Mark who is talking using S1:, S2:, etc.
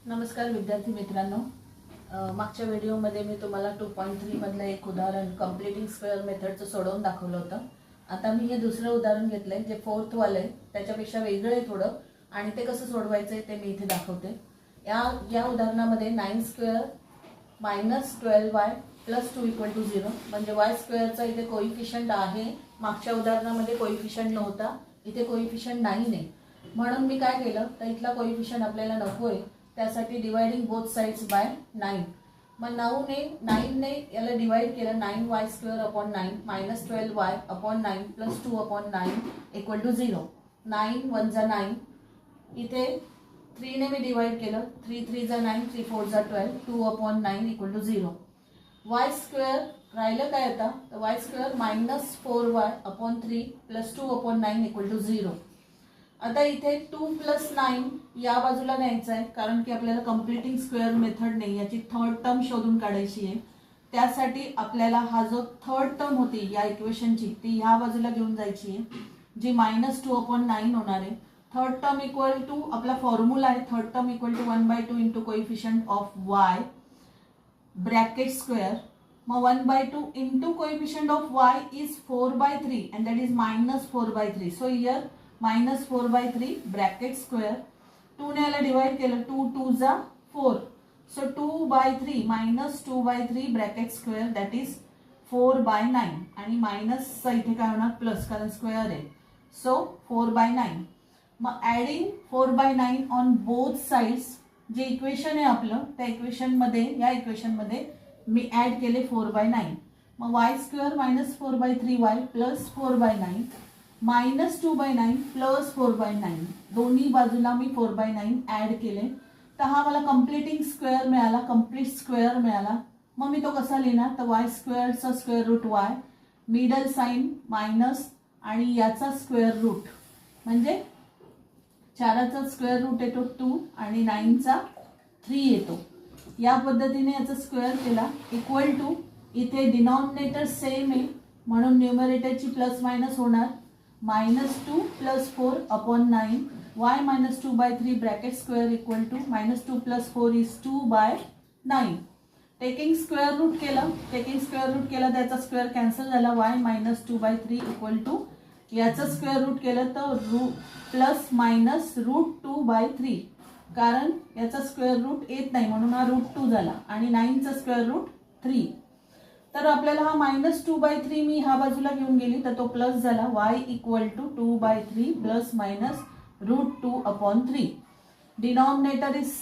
S1: नमस्कार विद्यार्थी मित्रांनो, मागच्या व्हिडिओमध्ये मी तुम्हाला 2.3 मधलं एक उदाहरण कंप्लीटिंग स्क्वेअर मेथडचं सोडवून दाखवलं होतं. आता मी हे दुसरं उदाहरण घेतलंय जे फोर्थ वालं आहे, त्याच्यापेक्षा वेगळं आहे थोडं, आणि ते कसं सोडवायचं आहे ते मी इथे दाखवते. या उदाहरणामध्ये 9 square minus 12y plus 2 equal to 0 म्हणजे y स्क्वेअरचा इथे कोइफिशियंट आहे. मागच्या उदाहरणामध्ये कोइफिशियंट नव्हता, इथे कोइफिशियंट नाही. म्हणून मी काय केलं तर इथला कोइफिशियंट आपल्याला नको आहे, त्यासाठी डिवाइडिंग बोथ साइड्स बाय 9. मग 9 ने याला डिवाइड केलं. 9y square upon 9 minus 12y upon 9 plus 2 upon 9 equal to 0. 9 1 जा 9. इथे 3 ने मी डिवाइड केलं. 3 3 जा 9, 3 4 जा 12, 2 upon 9 equal to 0. y square राहिलं काय आता तर y square minus 4y upon 3 plus 2 upon 9 equal to 0. आता इथे 2 प्लस 9 या बाजूला न्यायचं आहे, कारण की आपल्याला कंप्लीटिंग स्क्वेअर मेथड नाही, याची थर्ड टर्म शोधून काढायची आहे. त्यासाठी आपल्याला हा जो थर्ड टर्म होती या इक्वेशनची ती ह्या बाजूला घेऊन जायची आहे, जी मायनस 2 अपॉन 9 होणार आहे. थर्ड टर्म इक्वल टू आपला फॉर्म्युला आहे, third term equal to 1/2 into coefficient of y bracket square. मग 1/2 into coefficient of y is 4/3 and that is minus 4/3. So here minus 4/3 bracket square. 2 ने याला divide केलं. 2 2 जा 4. So 2/3 minus 2/3 bracket square that is 4/9 आणि minus इथे काय होणार plus, कारण स्क्वेअर आहे. सो 4/9. मग ऍडिंग 4/9 ऑन बोथ साइड्स जे इक्वेशन आहे आपलं, त्या इक्वेशन मध्ये या इक्वेशन मध्ये मी ऍड केले 4/9. मग y square minus 4/3y plus 4/9 minus 2/9 plus 4/9 दोन्ही बाजूला मी 4/9 ऍड केले. तर हा मला कंप्लीटिंग स्क्वेअर मिळाला, कंप्लीट स्क्वेअर मिळाला. मग मी तो कसा लिहिणार तर y स्क्वेअरचा square root y, middle sign minus आणि याचा स्क्वेअर रूट म्हणजे 4चा स्क्वेअर रूट येतो 2 आणि 9चा 3 येतो. या पद्धतीने याचा स्क्वेअर केला इक्वल टू, इथे डिनॉमिनेटर सेम आहे म्हणून न्यूमरेटरची प्लस मायनस होणार. -2 plus 4 upon 9 y minus 2/3 bracket square equal to -2 plus 4 is 2/9. Taking square root केलं त्याचा स्क्वेअर कॅन्सल झाला. y मायनस 2/3 इक्वल टू याचा स्क्वेअर रूट केलं तर प्लस मायनस √2/3, कारण याचा स्क्वेअर रूट येत नाही म्हणून हा √2 झाला आणि 9चा स्क्वेअर रूट 3. तर आपल्याला हा -2/3 मी ह्या बाजूला घेऊन गेली तर तो प्लस झाला. y equal to 2/3 plus minus √2 upon 3. Denominator is